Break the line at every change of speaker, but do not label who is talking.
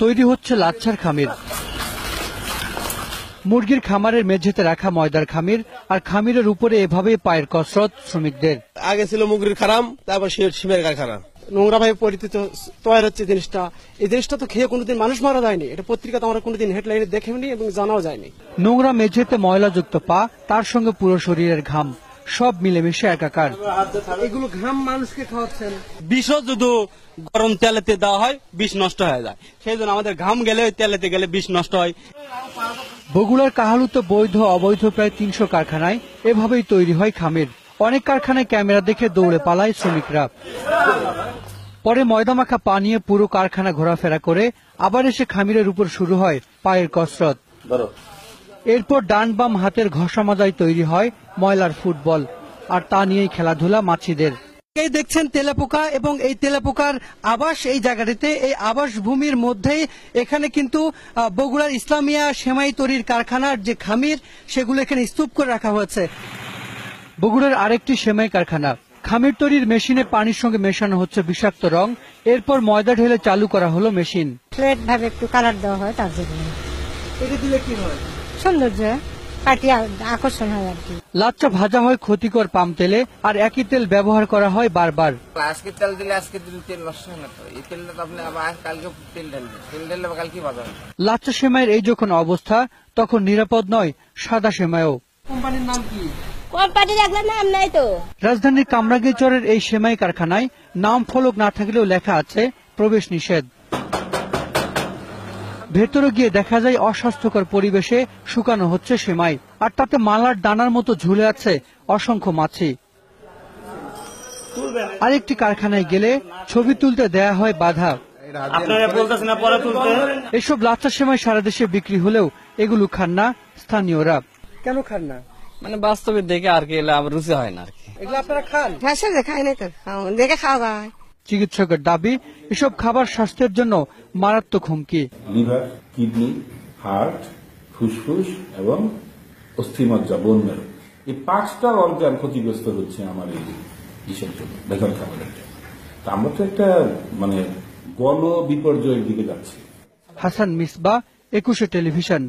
তৈরি হচ্ছে লাচ্ছার খামির। মুরগির খামারের মেঝেতে রাখা ময়দার খামির, আর খামিরের উপরে এভাবেই পায়ের কসরত শ্রমিকদের।
আগে ছিল মুরগির খারাম, তারপর সিমের কারখানা।
নোংরা ভাবে পরিচিত তৈরি হচ্ছে জিনিসটা। এই জিনিসটা তো খেয়ে কোনোদিন মানুষ মারা যায়নি, এটা পত্রিকাতে আমরা কোনোদিন হেডলাইনে দেখেনি এবং জানাও যায়নি।
নোংরা মেঝেতে ময়লাযুক্ত পা, তার সঙ্গে পুরো শরীরের ঘাম, সব মিলেমিশে একাকার।
এগুলো ঘাম মানুষকে খাওয়াচ্ছেন।
বিষও যদি গরম তেলেতে দেওয়া হয় বিষ নষ্ট হয়ে যায়, সেই জন্য আমাদের ঘাম গেলে তেলেতে গেলে বিষ নষ্ট হয়।
বগুড়ার কাহালুতে বৈধ অবৈধ প্রায় ৩০০ কারখানায় এভাবেই তৈরি হয় খামির। অনেক কারখানায় ক্যামেরা দেখে দৌড়ে পালায় শ্রমিকরা। পরে ময়দামাখা পা নিয়ে পুরো কারখানা ঘোরাফেরা করে আবার এসে খামিরের উপর শুরু হয় পায়ের কসরত। এরপর ডান বাম হাতের ঘষা মাজায় তৈরি হয় ময়লার ফুটবল, আর তা নিয়েই খেলাধুলা মাছিদের। এই দেখছেন তেলাপোকা, এবং এই তেলাপোকার আবাস এই জায়গাটিতে, এই আবাস ভূমির মধ্যেই এখানে কিন্তু বগুড়ার ইসলামিয়া সেমাই তৈরির কারখানার যে খামির, সেগুলো এখানে স্তূপ করে রাখা হয়েছে। বগুড়ার আরেকটি সেমাই কারখানা, খামির তৈরির মেশিনে পানির সঙ্গে মেশানো হচ্ছে বিষাক্ত রং। এরপর ময়দা ঢেলে চালু করা হলো মেশিন।
ফ্লেট ভাবে একটু কালার দেওয়া হয়, তার জন্য
এটা দিলে কি হয়?
সৌন্দর্য পাটি আকর্ষণ হয় আর কি।
লাচ্ছা ভাজা হয় ক্ষতিকর পাম তেলে, আর একই তেল ব্যবহার করা হয় বারবার।
আজকে তেল দিলে আজকে তেল নষ্ট হয় না, তো এই তেলটা তো আপনি আবার কালকে তেল ঢাললে কালকে বাজার।
লাচ্ছা সেমাইয়ের এই যখন অবস্থা, তখন নিরাপদ নয় সাদা সেমাইও।
কোম্পানির নাম কি?
কোম্পানির একটা নাম নাই তো।
রাজধানীর কামরাঙ্গীরচরের এই সেমাই কারখানায় নাম ফলক না থাকলেও লেখা আছে প্রবেশ নিষেধ। ভেতরে গিয়ে দেখা যায় অস্বাস্থ্যকর পরিবেশে শুকানো হচ্ছে সেমাই, আর তাতে মালার দানার মতো ঝুলে আছে অসংখ্য মাছি। আরেকটি কারখানায় গেলে ছবি তুলতে দেয়া হয় বাধা। এসব লাচ্ছা সেমাই সারা দেশে বিক্রি হলেও এগুলো খান না স্থানীয়রা।
কেন খান না?
মানে বাস্তবে দেখে আর কি এলে আমার রুচি হয় না আর কি।
এগুলো আপনারা খান?
খাই নাই তো, দেখে খাওয়া যায়।
চিকিৎসকের দাবি, এসব খাবার স্বাস্থ্যের জন্য মারাত্মক হুমকি।
লিভার, কিডনি, হার্ট, ফুসফুস এবং অস্থিমজ্জা, বোন মেরু, এই 5টা অর্গান ক্ষতিগ্রস্ত হচ্ছে আমার এই ইসের জন্য, ভেজাল খাবারের জন্য। তা আমরা তো একটা গণ বিপর্যয়ের দিকে যাচ্ছি।
হাসান মিসবাহ, 21 টেলিভিশন।